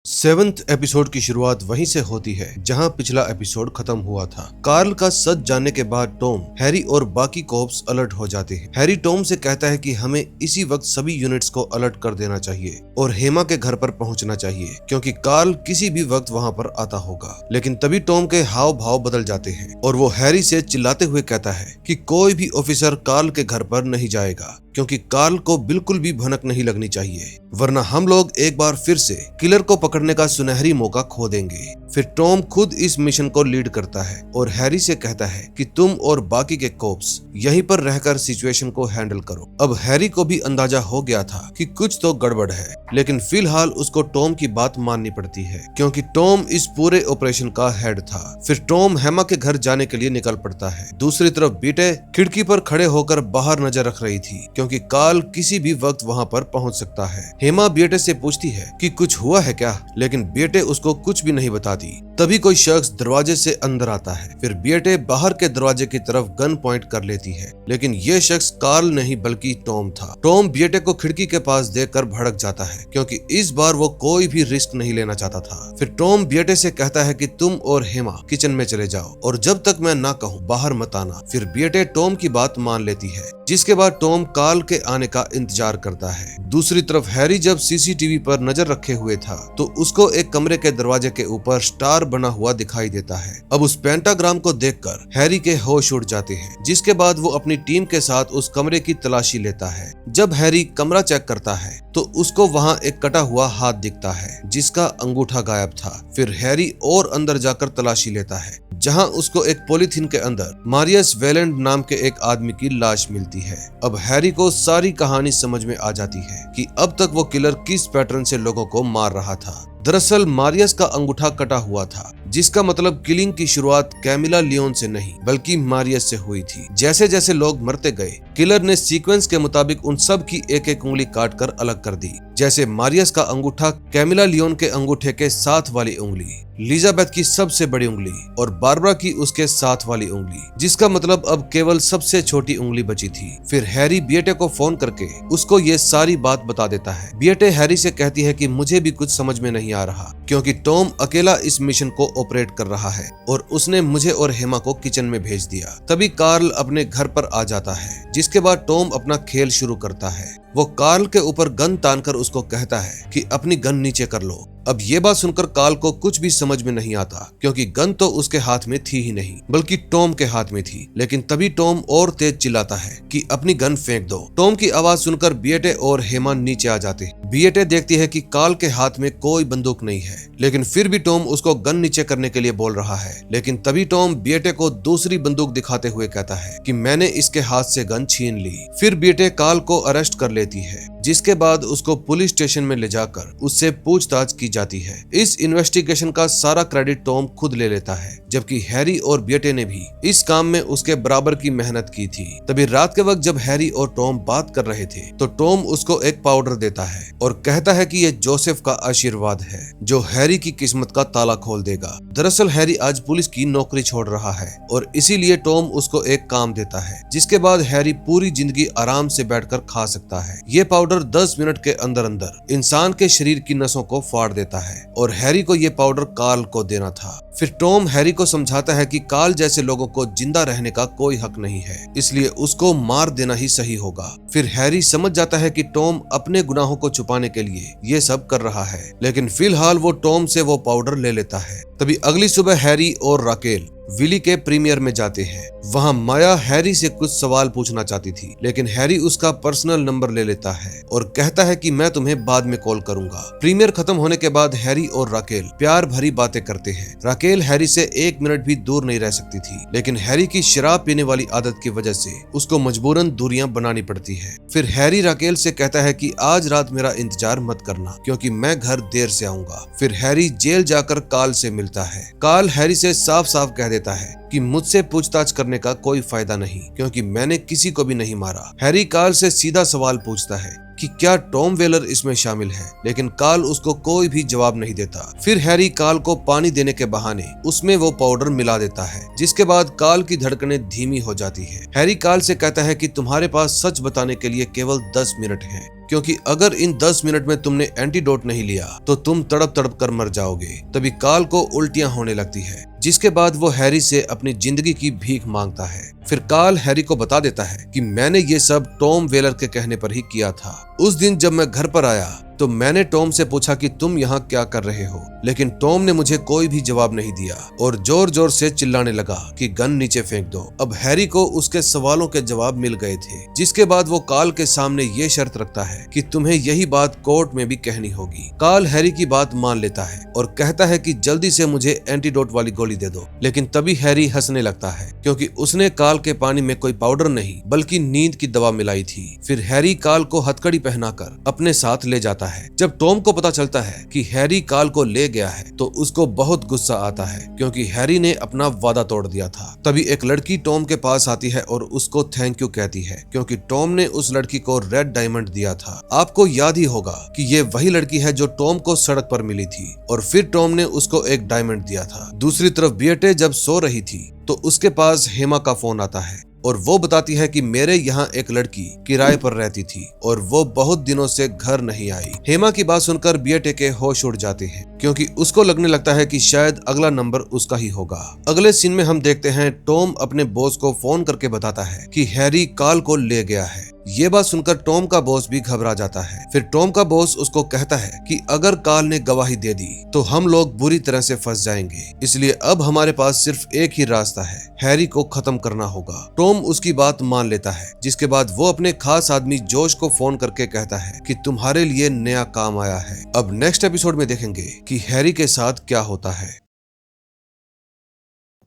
Speaker 1: 7th एपिसोड की शुरुआत वहीं से होती है जहां पिछला एपिसोड खत्म हुआ था। कार्ल का सच जानने के बाद टॉम, हैरी और बाकी कॉप्स अलर्ट हो जाते हैं। हैरी टॉम से कहता है कि हमें इसी वक्त सभी यूनिट्स को अलर्ट कर देना चाहिए और हेमा के घर पर पहुंचना चाहिए क्योंकि कार्ल किसी भी वक्त वहां पर आता होगा। लेकिन तभी टॉम के हाव भाव बदल जाते हैं और वो हैरी से चिल्लाते हुए कहता है कि कोई भी ऑफिसर कार्ल के घर पर नहीं जाएगा क्योंकि कार्ल को बिल्कुल भी भनक नहीं लगनी चाहिए, वरना हम लोग एक बार फिर से किलर को पकड़ने का सुनहरी मौका खो देंगे। फिर टॉम खुद इस मिशन को लीड करता है और हैरी से कहता है कि तुम और बाकी के कॉप्स यहीं पर रहकर सिचुएशन को हैंडल करो। अब हैरी को भी अंदाजा हो गया था कि कुछ तो गड़बड़ है, लेकिन फिलहाल उसको टॉम की बात माननी पड़ती है क्योंकि टॉम इस पूरे ऑपरेशन का हेड था। फिर टॉम हेमा के घर जाने के लिए निकल पड़ता है। दूसरी तरफ बीटे खिड़की पर खड़े होकर बाहर नजर रख रही थी क्योंकि कार्ल किसी भी वक्त वहां पर पहुंच सकता है। हेमा बेटे से पूछती है कि कुछ हुआ है क्या, लेकिन बेटे उसको कुछ भी नहीं बताती। तभी कोई शख्स दरवाजे से अंदर आता है। फिर बेटे बाहर के दरवाजे की तरफ गन पॉइंट कर लेती है, लेकिन ये शख्स कार्ल नहीं बल्कि टॉम था। टॉम बेटे को खिड़की के पास देखकर भड़क जाता है क्योंकि इस बार वो कोई भी रिस्क नहीं लेना चाहता था। फिर टॉम बेटे से कहता है कि तुम और हेमा किचन में चले जाओ और जब तक मैं ना कहूँ बाहर मत आना। फिर बेटे टॉम की बात मान लेती है, जिसके बाद टॉम कार्ल के आने का इंतजार करता है। दूसरी तरफ हैरी जब सीसीटीवी पर नजर रखे हुए था तो उसको एक कमरे के दरवाजे के ऊपर स्टार बना हुआ दिखाई देता है। अब उस पेंटाग्राम को देखकर हैरी के होश उड़ जाते हैं, जिसके बाद वो अपनी टीम के साथ उस कमरे की तलाशी लेता है। जब हैरी कमरा चेक करता है तो उसको वहां एक कटा हुआ हाथ दिखता है जिसका अंगूठा गायब था। फिर हैरी और अंदर जाकर तलाशी लेता है जहां उसको एक पॉलीथीन के अंदर मारियस वेलेंड नाम के एक आदमी की लाश मिलती है। अब हैरी को सारी कहानी समझ में आ जाती है कि अब तक वो किलर किस पैटर्न से लोगों को मार रहा था। दरअसल मारियस का अंगूठा कटा हुआ था, जिसका मतलब किलिंग की शुरुआत कैमिला लियोन से नहीं बल्कि मारियस से हुई थी। जैसे जैसे लोग मरते गए, किलर ने सीक्वेंस के मुताबिक उन सब की एक एक उंगली काटकर अलग कर दी। जैसे मारियस का अंगूठा कैमिला लियोन के अंगूठे के साथ वाली उंगली, एलिजाबेथ की सबसे बड़ी उंगली और बारबरा की उसके साथ वाली उंगली, जिसका मतलब अब केवल सबसे छोटी उंगली बची थी। फिर हैरी बेटे को फोन करके उसको ये सारी बात बता देता है। बेटे हैरी से कहती है कि मुझे भी कुछ समझ में नहीं आ रहा क्योंकि टॉम अकेला इस मिशन को ऑपरेट कर रहा है और उसने मुझे और हेमा को किचन में भेज दिया। तभी कार्ल अपने घर पर आ जाता है, जिसके बाद टॉम अपना खेल शुरू करता है। वो कार्ल के ऊपर गन तानकर उसको कहता है कि अपनी गन नीचे कर लो। अब ये बात सुनकर कार्ल को कुछ भी समझ में नहीं आता क्योंकि गन तो उसके हाथ में थी ही नहीं बल्कि टॉम के हाथ में थी। लेकिन तभी टॉम और तेज चिल्लाता है कि अपनी गन फेंक दो। टॉम की आवाज सुनकर बेटे और हेमा नीचे आ जाते हैं। बेटे देखती है कि कार्ल के हाथ में कोई बंदूक नहीं है, लेकिन फिर भी टॉम उसको गन नीचे करने के लिए बोल रहा है। लेकिन तभी टॉम बेटे को दूसरी बंदूक दिखाते हुए कहता है कि मैंने इसके हाथ से गन छीन ली। फिर बेटे कार्ल को अरेस्ट कर लेती है, जिसके बाद उसको पुलिस स्टेशन में ले जाकर उससे पूछताछ की जाती है। इस इन्वेस्टिगेशन का सारा क्रेडिट टॉम खुद ले लेता है, जबकि हैरी और बेटे ने भी इस काम में उसके बराबर की मेहनत की थी। तभी रात के वक्त जब हैरी और टॉम बात कर रहे थे तो टॉम उसको एक पाउडर देता है और कहता है कि ये जोसेफ का आशीर्वाद है जो हैरी की किस्मत का ताला खोल देगा। दरअसल हैरी आज पुलिस की नौकरी छोड़ रहा है और इसीलिए टॉम उसको एक काम देता है, जिसके बाद हैरी पूरी जिंदगी आराम से बैठकर खा सकता है। ये पाउडर 10 मिनट के अंदर अंदर इंसान के शरीर की नसों को फाड़ देता है और हैरी को ये पाउडर कार्ल को देना था। फिर टॉम हैरी को समझाता है कि कार्ल जैसे लोगों को जिंदा रहने का कोई हक नहीं है, इसलिए उसको मार देना ही सही होगा। फिर हैरी समझ जाता है कि टॉम अपने गुनाहों को छुपाने के लिए ये सब कर रहा है, लेकिन फिलहाल वो टॉम से वो पाउडर ले लेता है। तभी अगली सुबह हैरी और राकेल विली के प्रीमियर में जाते हैं। वहाँ माया हैरी से कुछ सवाल पूछना चाहती थी, लेकिन हैरी उसका पर्सनल नंबर ले लेता है और कहता है कि मैं तुम्हें बाद में कॉल करूंगा। प्रीमियर खत्म होने के बाद हैरी और राकेल प्यार भरी बातें करते हैं। राकेल हैरी से 1 मिनट भी दूर नहीं रह सकती थी, लेकिन हैरी की शराब पीने वाली आदत की वजह से उसको मजबूरन दूरियां बनानी पड़ती है। फिर हैरी राकेल से कहता है कि आज रात मेरा इंतजार मत करना, क्योंकि मैं घर देर से आऊंगा। फिर हैरी जेल जाकर कार्ल से मिलता है। कार्ल हैरी से साफ साफ कह देता है कि मुझसे पूछताछ करने का कोई फायदा नहीं, क्योंकि मैंने किसी को भी नहीं मारा। हैरी कार्ल से सीधा सवाल पूछता है कि क्या टॉम वेलर इसमें शामिल है, लेकिन कार्ल उसको कोई भी जवाब नहीं देता। फिर हैरी कार्ल को पानी देने के बहाने उसमें वो पाउडर मिला देता है, जिसके बाद कार्ल की धड़कनें धीमी हो जाती है। हैरी कार्ल से कहता है कि तुम्हारे पास सच बताने के लिए केवल 10 मिनट है, क्योंकि अगर इन 10 मिनट में तुमने एंटीडोट नहीं लिया तो तुम तड़प तड़प कर मर जाओगे। तभी कार्ल को उल्टियां होने लगती है, जिसके बाद वो हैरी से अपनी जिंदगी की भीख मांगता है। फिर कार्ल हैरी को बता देता है कि मैंने ये सब टॉम वेलर के कहने पर ही किया था। उस दिन जब मैं घर पर आया तो मैंने टॉम से पूछा कि तुम यहाँ क्या कर रहे हो, लेकिन टॉम ने मुझे कोई भी जवाब नहीं दिया और जोर जोर से चिल्लाने लगा कि गन नीचे फेंक दो। अब हैरी को उसके सवालों के जवाब मिल गए थे, जिसके बाद वो कार्ल के सामने ये शर्त रखता है कि तुम्हें यही बात कोर्ट में भी कहनी होगी। कार्ल हैरी की बात मान लेता है और कहता है कि जल्दी से मुझे एंटीडोट वाली गोली दे दो, लेकिन तभी हैरी हंसने लगता है, क्योंकि उसने कार्ल के पानी में कोई पाउडर नहीं बल्कि नींद की दवा मिलाई थी। फिर हैरी कार्ल को हथकड़ी पहनाकर अपने साथ ले जाता है। जब टॉम को पता चलता है कि हैरी कार्ल को ले गया है तो उसको बहुत गुस्सा आता है, क्योंकि हैरी ने अपना वादा तोड़ दिया था। तभी एक लड़की टॉम के पास आती है और उसको थैंक यू कहती है, क्योंकि टॉम ने उस लड़की को रेड डायमंड दिया था। आपको याद ही होगा कि ये वही लड़की है जो टॉम को सड़क पर मिली थी और फिर टॉम ने उसको एक डायमंड दिया था। दूसरी तरफ बियटे जब सो रही थी तो उसके पास हेमा का फोन आता है और वो बताती है कि मेरे यहाँ एक लड़की किराए पर रहती थी और वो बहुत दिनों से घर नहीं आई। हेमा की बात सुनकर बियटे के होश उड़ जाते हैं, क्योंकि उसको लगने लगता है कि शायद अगला नंबर उसका ही होगा। अगले सीन में हम देखते हैं टॉम अपने बॉस को फोन करके बताता है कि हैरी कार्ल को ले गया है। ये बात सुनकर टॉम का बॉस भी घबरा जाता है। फिर टॉम का बॉस उसको कहता है कि अगर कार्ल ने गवाही दे दी तो हम लोग बुरी तरह से फंस जाएंगे, इसलिए अब हमारे पास सिर्फ एक ही रास्ता है, हैरी को खत्म करना होगा। टॉम उसकी बात मान लेता है, जिसके बाद वो अपने खास आदमी जोश को फोन करके कहता है कि तुम्हारे लिए नया काम आया है। अब नेक्स्ट एपिसोड में देखेंगे कि हैरी के साथ क्या होता है।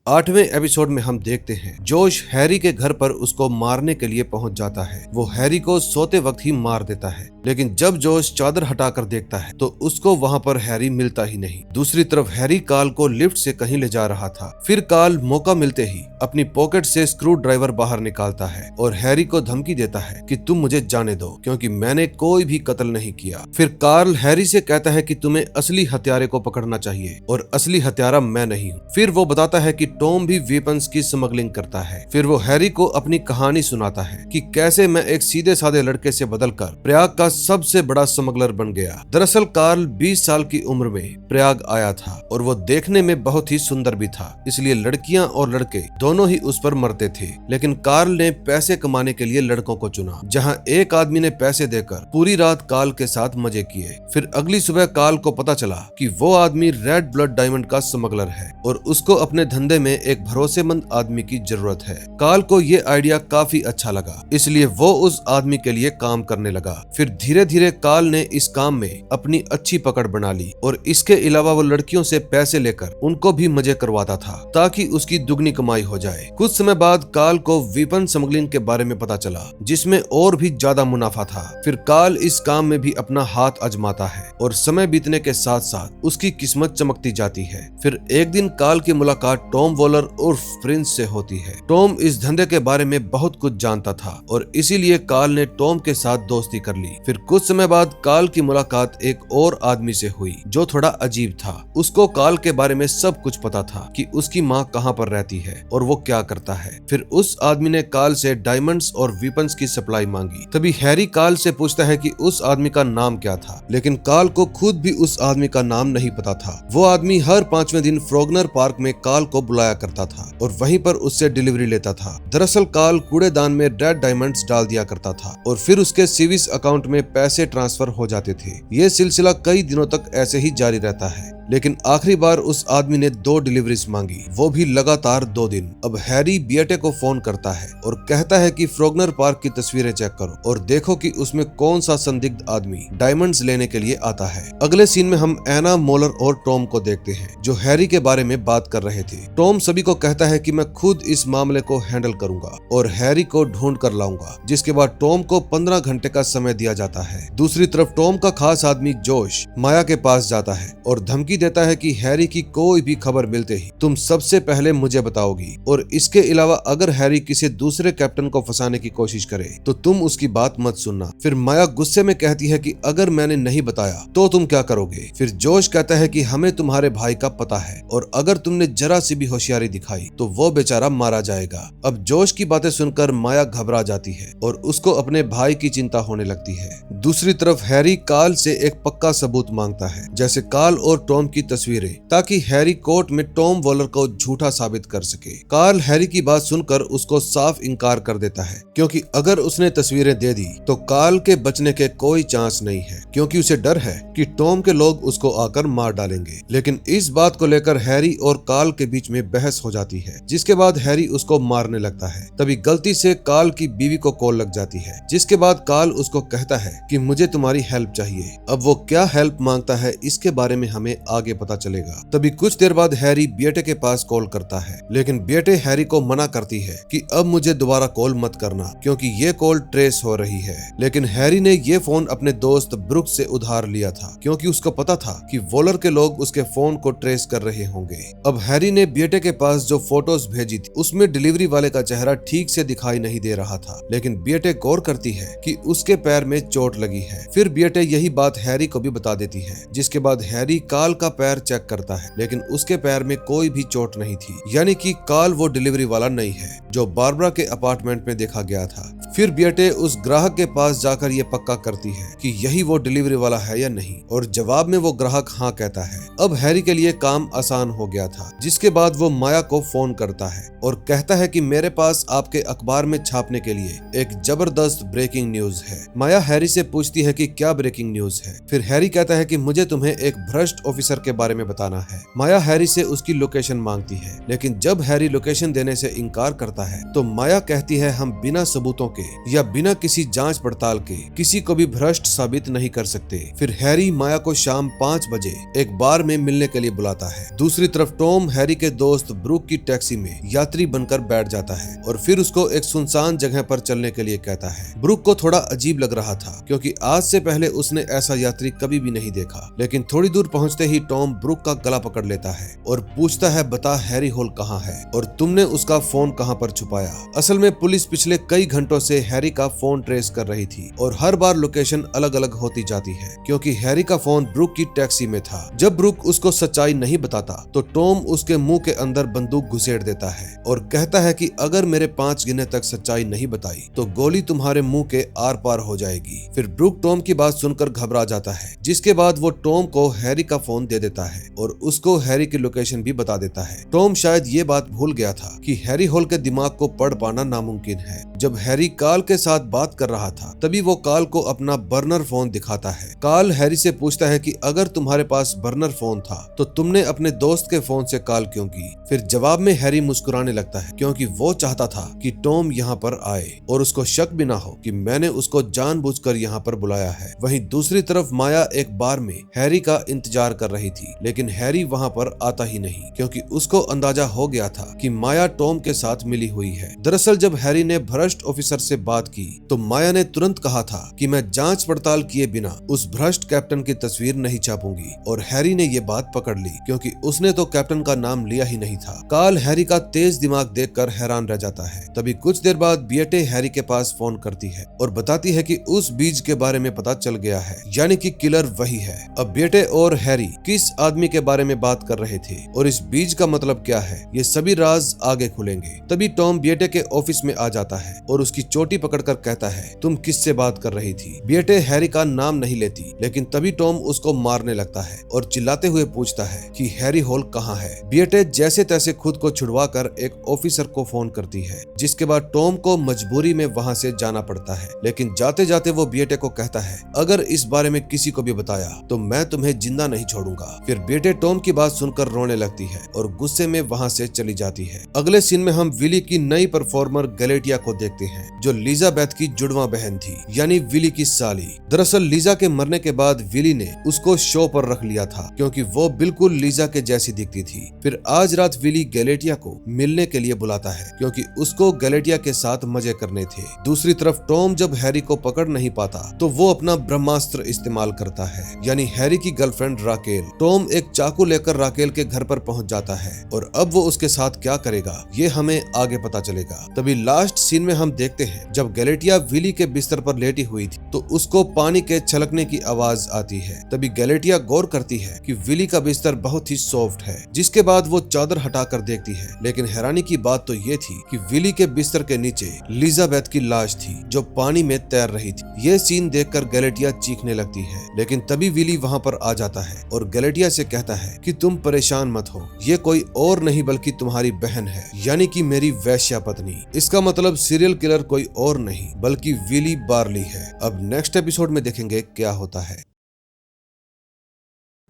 Speaker 1: 8वें एपिसोड में हम देखते हैं जोश हैरी के घर पर उसको मारने के लिए पहुंच जाता है। वो हैरी को सोते वक्त ही मार देता है, लेकिन जब जोश चादर हटाकर देखता है तो उसको वहां पर हैरी मिलता ही नहीं। दूसरी तरफ हैरी कार्ल को लिफ्ट से कहीं ले जा रहा था। फिर कार्ल मौका मिलते ही अपनी पॉकेट से स्क्रू ड्राइवर बाहर निकालता है और हैरी को धमकी देता है कि तुम मुझे जाने दो, क्योंकि मैंने कोई भी कत्ल नहीं किया। फिर कार्ल हैरी से कहता है कि तुम्हें असली हत्यारे को पकड़ना चाहिए और असली हत्यारा मैं नहीं हूँ। फिर वो बताता है कि टॉम भी वेपन्स की स्मगलिंग करता है। फिर वो हैरी को अपनी कहानी सुनाता है कि कैसे मैं एक सीधे साधे लड़के से बदलकर प्रयाग का सबसे बड़ा स्मगलर बन गया। दरअसल कार्ल 20 साल की उम्र में प्रयाग आया था और वो देखने में बहुत ही सुंदर भी था, इसलिए लड़कियां और लड़के दोनों ही उस पर मरते थे। लेकिन कार्ल ने पैसे कमाने के लिए लड़कों को चुना, जहां एक आदमी ने पैसे देकर पूरी रात कार्ल के साथ मजे किए। फिर अगली सुबह कार्ल को पता चला कि वो आदमी रेड ब्लड डायमंड का स्मगलर है और उसको अपने धंधे में एक भरोसेमंद आदमी की जरूरत है। कार्ल को ये आइडिया काफी अच्छा लगा, इसलिए वो उस आदमी के लिए काम करने लगा। फिर धीरे धीरे कार्ल ने इस काम में अपनी अच्छी पकड़ बना ली और इसके अलावा वो लड़कियों से पैसे लेकर उनको भी मजे करवाता था, ताकि उसकी दुगनी कमाई हो जाए। कुछ समय बाद कार्ल को वेपन स्मगलिंग के बारे में पता चला, जिसमें और भी ज्यादा मुनाफा था। फिर कार्ल इस काम में भी अपना हाथ आजमाता है और समय बीतने के साथ साथ उसकी किस्मत चमकती जाती है। फिर एक दिन कार्ल की मुलाकात टॉम वॉलर उर्फ प्रिंस से होती है। टॉम इस धंधे के बारे में बहुत कुछ जानता था और इसीलिए कार्ल ने टॉम के साथ दोस्ती कर ली। फिर कुछ समय बाद कार्ल की मुलाकात एक और आदमी से हुई जो थोड़ा अजीब था। उसको कार्ल के बारे में सब कुछ पता था कि उसकी माँ कहाँ पर रहती है और वो क्या करता है। फिर उस आदमी ने कार्ल से डायमंड्स और वेपन्स की सप्लाई मांगी। तभी हैरी कार्ल से पूछता है कि उस आदमी का नाम क्या था, लेकिन कार्ल को खुद भी उस आदमी का नाम नहीं पता था। वो आदमी हर 5वें दिन फ्रोगनर पार्क में कार्ल को बुलाया करता था और वहीं पर उससे डिलीवरी लेता था। दरअसल कार्ल कूड़ेदान में रेड डायमंड्स डाल दिया करता था और फिर उसके सीविस अकाउंट में पैसे ट्रांसफर हो जाते थे। ये सिलसिला कई दिनों तक ऐसे ही जारी रहता है, लेकिन आखिरी बार उस आदमी ने 2 डिलीवरीज मांगी, वो भी लगातार 2 दिन। अब हैरी बियटे को फोन करता है और कहता है कि फ्रोगनर पार्क की तस्वीरें चेक करो और देखो कि उसमें कौन सा संदिग्ध आदमी डायमंड्स लेने के लिए आता है। अगले सीन में हम एना, मोलर और टॉम को देखते हैं जो हैरी के बारे में बात कर रहे थे। टॉम सभी को कहता है कि मैं खुद इस मामले को हैंडल करूंगा और हैरी को ढूंढ कर लाऊंगा, जिसके बाद टॉम को 15 घंटे का समय दिया जाता है। दूसरी तरफ टॉम का खास आदमी जोश माया के पास जाता है और धमकी देता है कि हैरी की कोई भी खबर मिलते ही तुम सबसे पहले मुझे बताओगी, और इसके अलावा अगर हैरी किसी दूसरे कैप्टन को फंसाने की कोशिश करे तो तुम उसकी बात मत सुनना। फिर माया गुस्से में कहती है कि अगर मैंने नहीं बताया तो तुम क्या करोगे। फिर जोश कहता है कि हमें तुम्हारे भाई का पता है और अगर तुमने जरा सी भी होशियारी दिखाई तो वो बेचारा मारा जाएगा। अब जोश की बातें सुनकर माया घबरा जाती है और उसको अपने भाई की चिंता होने लगती है। दूसरी तरफ हैरी कार्ल से एक पक्का सबूत मांगता है, जैसे कार्ल और टॉम की तस्वीरें, ताकि हैरी कोर्ट में टॉम वॉलर को झूठा साबित कर सके। कार्ल हैरी की बात सुनकर उसको साफ इनकार कर देता है, क्योंकि अगर उसने तस्वीरें दे दी तो कार्ल के बचने के कोई चांस नहीं है, क्योंकि उसे डर है कि टॉम के लोग उसको आकर मार डालेंगे। लेकिन इस बात को लेकर हैरी और कार्ल के बीच में बहस हो जाती है, जिसके बाद हैरी उसको मारने लगता है। तभी गलती से कार्ल की बीवी को कॉल लग जाती है, जिसके बाद कार्ल उसको कहता है कि मुझे तुम्हारी हेल्प चाहिए। अब वो क्या हेल्प मांगता है इसके बारे में हमें आगे पता चलेगा। तभी कुछ देर बाद हैरी बियटे के पास कॉल करता है, लेकिन बियटे हैरी को मना करती है कि अब मुझे दोबारा कॉल मत करना, क्योंकि ये कॉल ट्रेस हो रही है। लेकिन हैरी ने ये फोन अपने दोस्त ब्रुक से उधार लिया था, क्योंकि उसको पता था कि वॉलर के लोग उसके फोन को ट्रेस कर रहे होंगे। अब हैरी ने बियटे के पास जो फोटोज भेजी थी उसमें डिलीवरी वाले का चेहरा ठीक से दिखाई नहीं दे रहा था, लेकिन बियटे गौर करती है कि उसके पैर में चोट लगी है। फिर बियटे यही बात हैरी को भी बता देती है, जिसके बाद हैरी कार्ल का पैर चेक करता है, लेकिन उसके पैर में कोई भी चोट नहीं थी, यानी कि कार्ल वो डिलीवरी वाला नहीं है जो बारबरा के अपार्टमेंट में देखा गया था। फिर बियटे उस ग्राहक के पास जाकर ये पक्का करती है कि यही वो डिलीवरी वाला है या नहीं, और जवाब में वो ग्राहक हाँ कहता है। अब हैरी के लिए काम आसान हो गया था, जिसके बाद वो माया को फोन करता है और कहता है कि मेरे पास आपके अखबार में छापने के लिए एक जबरदस्त ब्रेकिंग न्यूज है। माया हैरी से पूछती है कि क्या ब्रेकिंग न्यूज है। फिर हैरी कहता है कि मुझे तुम्हें एक भ्रष्ट ऑफिसर के बारे में बताना है। माया हैरी से उसकी लोकेशन मांगती है, लेकिन जब हैरी लोकेशन देने से इनकार करता है तो माया कहती है हम बिना सबूतों के या बिना किसी जांच पड़ताल के किसी को भी भ्रष्ट साबित नहीं कर सकते। फिर हैरी माया को शाम 5 बजे एक बार में मिलने के लिए बुलाता है। दूसरी तरफ टॉम हैरी के दोस्त ब्रुक की टैक्सी में यात्री बनकर बैठ जाता है और फिर उसको एक सुनसान जगह पर चलने के लिए कहता है। ब्रुक को थोड़ा अजीब लग रहा था, क्योंकि आज से पहले उसने ऐसा यात्री कभी भी नहीं देखा। लेकिन थोड़ी दूर पहुंचते ही टॉम ब्रुक का गला पकड़ लेता है और पूछता है बता हैरी हॉल कहाँ है और तुमने उसका फोन कहाँ पर छुपाया। असल में पुलिस पिछले कई घंटों से हैरी का फोन ट्रेस कर रही थी और हर बार लोकेशन अलग अलग होती जाती है, क्योंकि हैरी का फोन ब्रुक की टैक्सी में था। जब ब्रुक उसको सच्चाई नहीं बताता तो टॉम उसके मुंह के अंदर बंदूक घुसेड़ देता है और कहता है कि अगर मेरे 5 गिनने तक सच्चाई नहीं बताई तो गोली तुम्हारे मुंह के आर पार हो जाएगी। फिर ब्रुक टॉम की बात सुनकर घबरा जाता है, जिसके बाद वो टॉम को हैरी का फोन दे देता है और उसको हैरी की लोकेशन भी बता देता है। टॉम शायद ये बात भूल गया था कि हैरी हॉल के दिमाग को पढ़ पाना नामुमकिन है। जब हैरी कार्ल के साथ बात कर रहा था तभी वो कार्ल को अपना बर्नर फोन दिखाता है। कार्ल हैरी से पूछता है कि अगर तुम्हारे पास बर्नर फोन था तो तुमने अपने दोस्त के फोन से कॉल क्यों की। फिर जवाब में हैरी मुस्कुराने लगता है, क्योंकि वो चाहता था कि टॉम यहाँ पर आए और उसको शक भी ना हो कि मैंने उसको जानबूझकर यहाँ पर बुलाया है। वहीं दूसरी तरफ माया एक बार में हैरी का इंतजार कर रही थी, लेकिन हैरी वहाँ पर आता ही नहीं, क्योंकि उसको अंदाजा हो गया था कि माया टॉम के साथ मिली हुई है। दरअसल जब हैरी ने भ्रष्ट ऑफिसर से बात की तो माया ने तुरंत कहा था कि मैं जांच पड़ताल किए बिना उस भ्रष्ट कैप्टन की तस्वीर नहीं छापूंगी, और हैरी ने ये बात पकड़ ली, क्योंकि उसने तो कैप्टन का नाम लिया ही नहीं था। कार्ल हैरी का तेज दिमाग देखकर हैरान रह जाता है। तभी कुछ देर बाद बियटे हैरी के पास फोन करती है और बताती है कि उस बीज के बारे में पता चल गया है, यानी कि किलर वही है। अब बियटे और हैरी किस आदमी के बारे में बात कर रहे थे और इस बीज का मतलब क्या है, ये सभी राज आगे खुलेंगे। तभी टॉम बियटे के ऑफिस में आ जाता है और उसकी चोटी पकड़कर कहता है, तुम किससे बात कर रही थी? बेटे हैरी का नाम नहीं लेती, लेकिन तभी टॉम उसको मारने लगता है और चिल्लाते हुए पूछता है कि हैरी हॉल कहाँ है। बेटे जैसे तैसे खुद को छुड़वाकर एक ऑफिसर को फोन करती है, जिसके बाद टॉम को मजबूरी में वहाँ से जाना पड़ता है। लेकिन जाते जाते वो बेटे को कहता है, अगर इस बारे में किसी को भी बताया तो मैं तुम्हें जिंदा नहीं छोड़ूंगा। फिर बेटे टॉम की बात सुनकर रोने लगती है और गुस्से में वहाँ से चली जाती है। अगले सीन में हम विली की नई परफॉर्मर गैलेटिया को देखते हैं, जो लिजाबेथ की जुड़वा बहन थी, यानी विली की साली। दरअसल लीजा के मरने के बाद विली ने उसको शो पर रख लिया था, क्योंकि वो बिल्कुल लीजा के जैसी दिखती थी। फिर आज रात विली गैलेटिया को मिलने के लिए बुलाता है, क्योंकि उसको गैलेटिया के साथ मजे करने थे। दूसरी तरफ टॉम जब हैरी को पकड़ नहीं पाता तो वो अपना ब्रह्मास्त्र इस्तेमाल करता है, यानी हैरी की गर्लफ्रेंड राकेल। टॉम एक चाकू लेकर राकेल के घर पर पहुंच जाता है और अब वो उसके साथ क्या करेगा ये हमें आगे पता चलेगा। तभी लास्ट सीन में हम देखते हैं जब गैलेटिया विली के बिस्तर पर लेटी हुई थी तो उसको पानी के छलकने की आवाज आती है। तभी गैलेटिया गौर करती है कि विली का बिस्तर बहुत ही सॉफ्ट है, जिसके बाद वो चादर हटाकर देखती है। लेकिन हैरानी की बात तो ये थी कि विली के बिस्तर के नीचे लिजाबेथ की लाश थी, जो पानी में तैर रही थी। ये सीन देखकर गैलेटिया चीखने लगती है, लेकिन तभी विली वहाँ पर आ जाता है और गैलेटिया से कहता है कि तुम परेशान मत हो, ये कोई और नहीं बल्कि तुम्हारी बहन है, यानी कि मेरी वेश्या पत्नी। इसका मतलब सीरियल किलर कोई और नहीं बल्कि विली बार्ली है। अब नेक्स्ट एपिसोड में देखेंगे क्या होता है।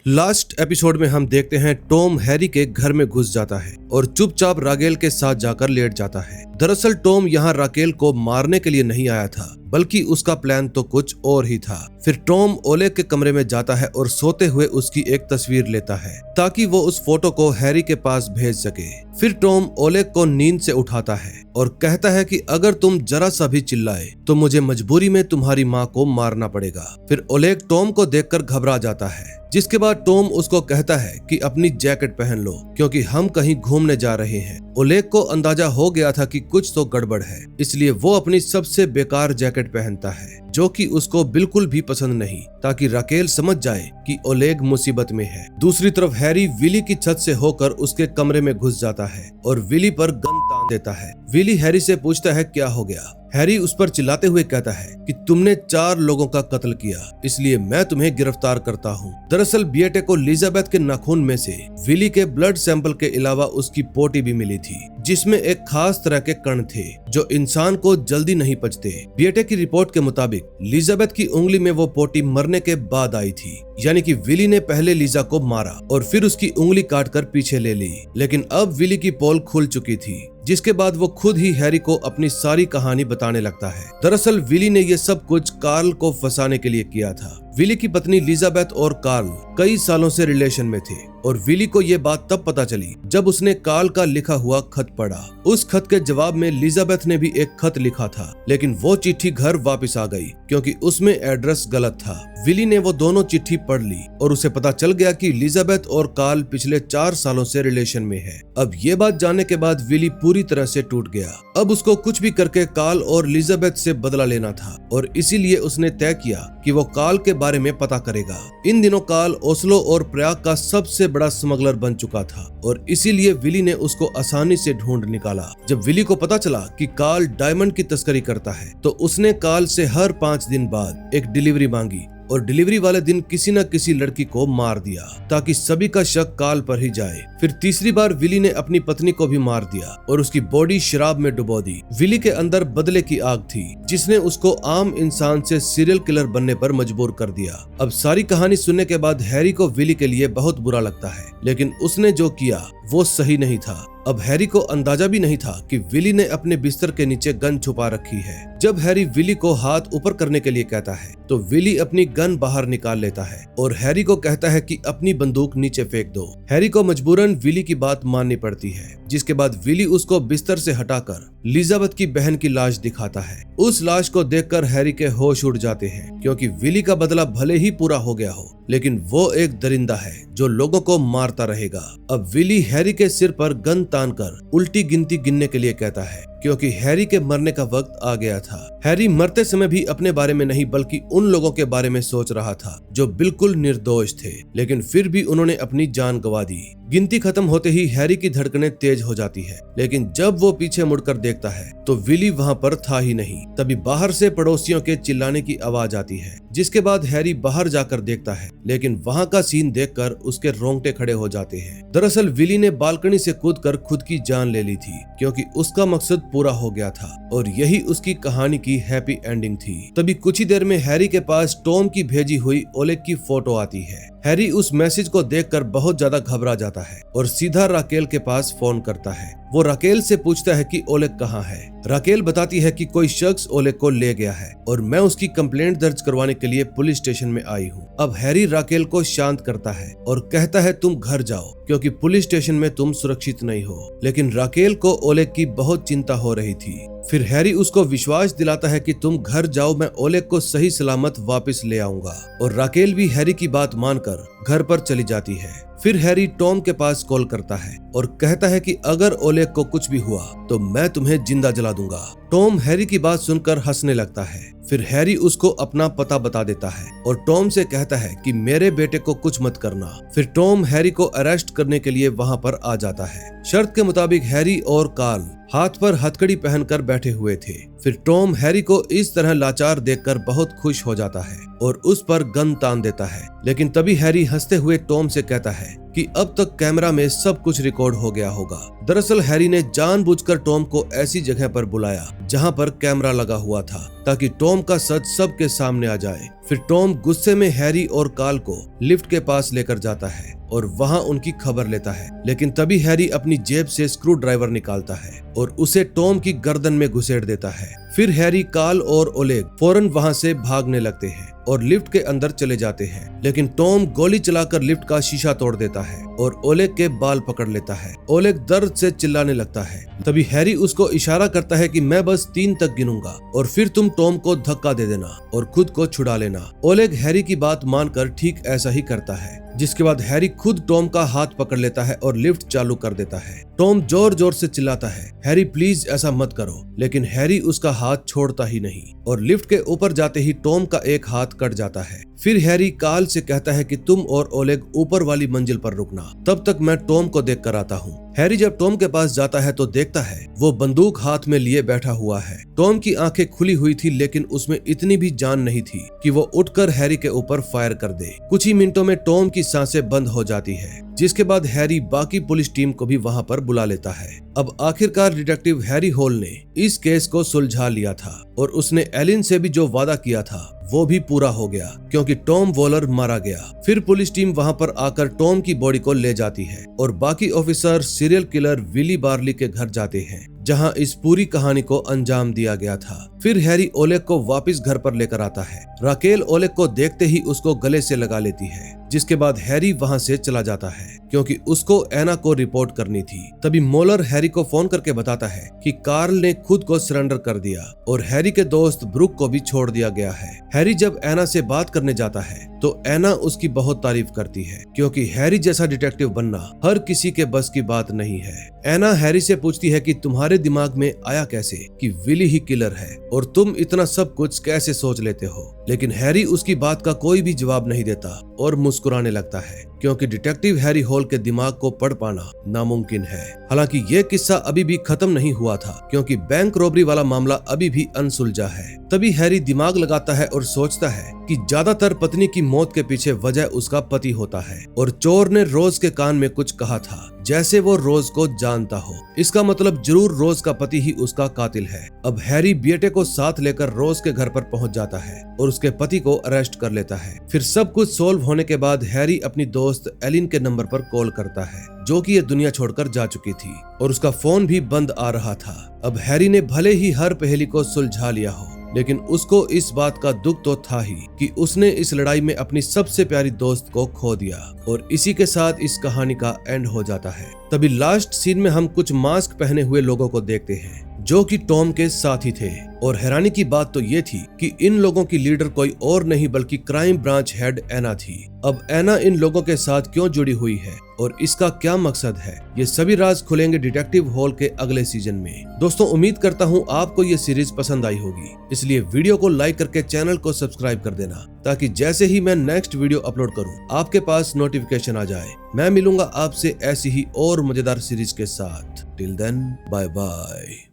Speaker 1: लास्ट एपिसोड में हम देखते हैं टॉम हैरी के घर में घुस जाता है और चुपचाप राकेल के साथ जाकर लेट जाता है। दरअसल टॉम यहाँ राकेल को मारने के लिए नहीं आया था, बल्कि उसका प्लान तो कुछ और ही था। फिर टॉम ओलेग के कमरे में जाता है और सोते हुए उसकी एक तस्वीर लेता है, ताकि वो उस फोटो को हैरी के पास भेज सके। फिर टॉम ओलेग को नींद से उठाता है और कहता है कि अगर तुम जरा सा भी चिल्लाए तो मुझे मजबूरी में तुम्हारी माँ को मारना पड़ेगा। फिर ओलेग टॉम को देखकर घबरा जाता है, जिसके बाद टॉम उसको कहता है कि अपनी जैकेट पहन लो, क्योंकि हम कहीं घूमने जा रहे हैं। ओलेग को अंदाजा हो गया था कि कुछ तो गड़बड़ है, इसलिए वो अपनी सबसे बेकार जैकेट पहनता है, जो कि उसको बिल्कुल भी पसंद नहीं, ताकि राकेल समझ जाए कि ओलेग मुसीबत में है। दूसरी तरफ हैरी विली की छत से होकर उसके कमरे में घुस जाता है और विली पर गन तान देता है। विली हैरी से पूछता है क्या हो गया। हैरी उस पर चिल्लाते हुए कहता है कि तुमने 4 लोगों का कत्ल किया, इसलिए मैं तुम्हें गिरफ्तार करता हूँ। दरअसल बेटे को लिजाबेथ के नाखून में से विली के ब्लड सैंपल के अलावा उसकी पोटी भी मिली थी, जिसमें एक खास तरह के कण थे जो इंसान को जल्दी नहीं पचते। बेटे की रिपोर्ट के मुताबिक लिजाबेथ की उंगली में वो पोटी मरने के बाद आई थी, यानी कि विली ने पहले लीजा को मारा और फिर उसकी उंगली काटकर पीछे ले ली। लेकिन अब विली की पोल खुल चुकी थी, जिसके बाद वो खुद ही हैरी को अपनी सारी कहानी बताने लगता है। दरअसल विली ने ये सब कुछ कार्ल को फंसाने के लिए किया था। विली की पत्नी लिजाबेथ और कार्ल कई सालों से रिलेशन में थे और विली को ये बात तब पता चली जब उसने कार्ल का लिखा हुआ खत पढ़ा। उस खत के जवाब में लिजाबेथ ने भी एक खत लिखा था, लेकिन वो चिट्ठी घर वापस आ गई क्योंकि उसमें एड्रेस गलत था। विली ने वो दोनों चिट्ठी पढ़ ली और उसे पता चल गया कि लिजाबेथ और कार्ल पिछले 4 सालों से रिलेशन में है। अब ये बात जानने के बाद विली पूरी तरह से टूट गया। अब उसको कुछ भी करके कार्ल और लिजाबेथ से बदला लेना था और इसीलिए उसने तय किया कि वो कार्ल के बारे में पता करेगा। इन दिनों कार्ल ओस्लो और प्रयाग का सबसे बड़ा स्मगलर बन चुका था और इसीलिए विली ने उसको आसानी से ढूंढ निकाला। जब विली को पता चला कि कार्ल डायमंड की तस्करी करता है तो उसने कार्ल से हर 5 दिन बाद एक डिलीवरी मांगी और डिलीवरी वाले दिन किसी न किसी लड़की को मार दिया ताकि सभी का शक कार्ल पर ही जाए। फिर तीसरी बार विली ने अपनी पत्नी को भी मार दिया और उसकी बॉडी शराब में डुबो दी। विली के अंदर बदले की आग थी जिसने उसको आम इंसान से सीरियल किलर बनने पर मजबूर कर दिया। अब सारी कहानी सुनने के बाद हैरी को विली के लिए बहुत बुरा लगता है, लेकिन उसने जो किया वो सही नहीं था। अब हैरी को अंदाजा भी नहीं था कि विली ने अपने बिस्तर के नीचे गन छुपा रखी है। जब हैरी विली को हाथ ऊपर करने के लिए कहता है तो विली अपनी गन बाहर निकाल लेता है और हैरी को कहता है कि अपनी बंदूक नीचे फेंक दो। हैरी को मजबूरन विली की बात माननी पड़ती है, जिसके बाद विली उसको बिस्तर से हटाकर लिजाबेथ की बहन की लाश दिखाता है। उस लाश को देखकर हैरी के होश उड़ जाते हैं, क्योंकि विली का बदला भले ही पूरा हो गया हो, लेकिन वो एक दरिंदा है जो लोगों को मारता रहेगा। अब विली हैरी के सिर पर गन तानकर उल्टी गिनती गिनने के लिए कहता है, क्योंकि हैरी के मरने का वक्त आ गया था। हैरी मरते समय भी अपने बारे में नहीं बल्कि उन लोगों के बारे में सोच रहा था जो बिल्कुल निर्दोष थे, लेकिन फिर भी उन्होंने अपनी जान गंवा दी। गिनती खत्म होते ही हैरी की धड़कनें तेज हो जाती है, लेकिन जब वो पीछे मुड़कर देखता है तो विली वहाँ पर था ही नहीं। तभी बाहर से पड़ोसियों के चिल्लाने की आवाज आती है, जिसके बाद हैरी बाहर जाकर देखता है, लेकिन वहाँ का सीन देखकर उसके रोंगटे खड़े हो जाते हैं। दरअसल विली ने बालकनी से कूदकर खुद की जान ले ली थी, क्योंकि उसका मकसद पूरा हो गया था और यही उसकी कहानी की हैप्पी एंडिंग थी। तभी कुछ ही देर में हैरी के पास टॉम की भेजी हुई ओलेग की फोटो आती है। हैरी उस मैसेज को देखकर बहुत ज्यादा घबरा जाता है और सीधा राकेल के पास फोन करता है। वो राकेल से पूछता है कि ओलेग कहाँ है। राकेल बताती है कि कोई शख्स ओलेग को ले गया है और मैं उसकी कंप्लेंट दर्ज करवाने के लिए पुलिस स्टेशन में आई हूँ। अब हैरी राकेल को शांत करता है और कहता है तुम घर जाओ, क्योंकि पुलिस स्टेशन में तुम सुरक्षित नहीं हो। लेकिन राकेल को ओलेग की बहुत चिंता हो रही थी। फिर हैरी उसको विश्वास दिलाता है कि तुम घर जाओ, मैं ओलेग को सही सलामत वापस ले आऊंगा। और राकेल भी हैरी की बात मानकर घर पर चली जाती है। फिर हैरी टॉम के पास कॉल करता है और कहता है कि अगर ओलेग को कुछ भी हुआ तो मैं तुम्हें जिंदा जला दूंगा। टॉम हैरी की बात सुनकर हंसने लगता है। फिर हैरी उसको अपना पता बता देता है और टॉम से कहता है कि मेरे बेटे को कुछ मत करना। फिर टॉम हैरी को अरेस्ट करने के लिए वहां पर आ जाता है। शर्त के मुताबिक हैरी और कार्ल हाथ पर हथकड़ी पहनकर बैठे हुए थे। फिर टॉम हैरी को इस तरह लाचार देखकर बहुत खुश हो जाता है और उस पर गन तान देता है। लेकिन तभी हैरी हंसते हुए टॉम से कहता है कि अब तक कैमरा में सब कुछ रिकॉर्ड हो गया होगा। दरअसल हैरी ने जानबूझकर टॉम को ऐसी जगह पर बुलाया जहां पर कैमरा लगा हुआ था, ताकि टॉम का सच सबके सामने आ जाए। फिर टॉम गुस्से में हैरी और कार्ल को लिफ्ट के पास लेकर जाता है और वहां उनकी खबर लेता है। लेकिन तभी हैरी अपनी जेब से स्क्रू ड्राइवर निकालता है और उसे टॉम की गर्दन में घुसेड़ देता है। फिर हैरी, कार्ल और ओलेग फौरन वहां से भागने लगते हैं और लिफ्ट के अंदर चले जाते हैं। लेकिन टॉम गोली चलाकर लिफ्ट का शीशा तोड़ देता है और ओलेग के बाल पकड़ लेता है। ओलेग दर्द से चिल्लाने लगता है। तभी हैरी उसको इशारा करता है कि मैं बस 3 तक गिनूंगा और फिर तुम टॉम को धक्का दे देना और खुद को छुड़ा लेना। ओलेग हैरी की बात मानकर ठीक ऐसा ही करता है, जिसके बाद हैरी खुद टॉम का हाथ पकड़ लेता है और लिफ्ट चालू कर देता है। टॉम जोर जोर से चिल्लाता है, हैरी प्लीज ऐसा मत करो, लेकिन हैरी उसका हाथ छोड़ता ही नहीं और लिफ्ट के ऊपर जाते ही टॉम का एक हाथ कट जाता है। फिर हैरी कार्ल से कहता है कि तुम और ओलेग ऊपर वाली मंजिल पर रुकना, तब तक मैं टॉम को देख कर आता हूँ। हैरी जब टॉम के पास जाता है तो देखता है वो बंदूक हाथ में लिए बैठा हुआ है। टॉम की आंखें खुली हुई थी, लेकिन उसमें इतनी भी जान नहीं थी कि वो उठकर हैरी के ऊपर फायर कर दे। कुछ ही मिनटों में टॉम की सांसें बंद हो जाती है, जिसके बाद हैरी बाकी पुलिस टीम को भी वहां पर बुला लेता है। अब आखिरकार डिटेक्टिव हैरी होल ने इस केस को सुलझा लिया था और उसने एलिन से भी जो वादा किया था वो भी पूरा हो गया, क्योंकि टॉम वॉलर मारा गया। फिर पुलिस टीम वहां पर आकर टॉम की बॉडी को ले जाती है और बाकी officer serial killer Willy Barley के घर जाते हैं, जहां इस पूरी कहानी को अंजाम दिया गया था। फिर हैरी ओलेग को वापस घर पर लेकर आता है। राकेल ओलेग को देखते ही उसको गले से लगा लेती है, जिसके बाद हैरी वहां से चला जाता है, क्योंकि उसको एना को रिपोर्ट करनी थी। तभी मोलर हैरी को फोन करके बताता है कि कार्ल ने खुद को सरेंडर कर दिया और हैरी के दोस्त ब्रुक को भी छोड़ दिया गया है। हैरी जब एना से बात करने जाता है तो एना उसकी बहुत तारीफ करती है, क्योंकि हैरी जैसा डिटेक्टिव बनना हर किसी के बस की बात नहीं है। एना हैरी से पूछती है कि तुम्हारे दिमाग में आया कैसे कि विली ही किलर है और तुम इतना सब कुछ कैसे सोच लेते हो। लेकिन हैरी उसकी बात का कोई भी जवाब नहीं देता और मुस्कुराने लगता है, क्योंकि डिटेक्टिव हैरी होल के दिमाग को पढ़ पाना नामुमकिन है। हालांकि ये किस्सा अभी भी खत्म नहीं हुआ था, क्योंकि बैंक रॉबरी वाला मामला अभी भी अनसुलझा है। तभी हैरी दिमाग लगाता है और सोचता है कि ज्यादातर पत्नी की मौत के पीछे वजह उसका पति होता है और चोर ने रोज के कान में कुछ कहा था, जैसे वो रोज को जानता हो। इसका मतलब जरूर रोज का पति ही उसका कातिल है। अब हैरी बेटे को साथ लेकर रोज के घर पर पहुंच जाता है और उसके पति को अरेस्ट कर लेता है। फिर सब कुछ सोल्व होने के बाद हैरी अपनी दोस्त एलिन के नंबर पर कॉल करता है, जो कि ये दुनिया छोड़कर जा चुकी थी और उसका फोन भी बंद आ रहा था। अब हैरी ने भले ही हर पहेली को सुलझा लिया हो, लेकिन उसको इस बात का दुख तो था ही कि उसने इस लड़ाई में अपनी सबसे प्यारी दोस्त को खो दिया। और इसी के साथ इस कहानी का एंड हो जाता है। तभी लास्ट सीन में हम कुछ मास्क पहने हुए लोगों को देखते हैं, जो कि टॉम के साथी थे। और हैरानी की बात तो ये थी कि इन लोगों की लीडर कोई और नहीं बल्कि क्राइम ब्रांच हेड एना थी। अब एना इन लोगों के साथ क्यों जुड़ी हुई है और इसका क्या मकसद है, ये सभी राज खुलेंगे डिटेक्टिव हॉल के अगले सीजन में। दोस्तों, उम्मीद करता हूँ आपको ये सीरीज पसंद आई होगी, इसलिए वीडियो को लाइक करके चैनल को सब्सक्राइब कर देना, ताकि जैसे ही मैं नेक्स्ट वीडियो अपलोड करूँ आपके पास नोटिफिकेशन आ जाए। मैं मिलूंगा आपसे ऐसी ही और मजेदार सीरीज के साथ। Till then, bye bye.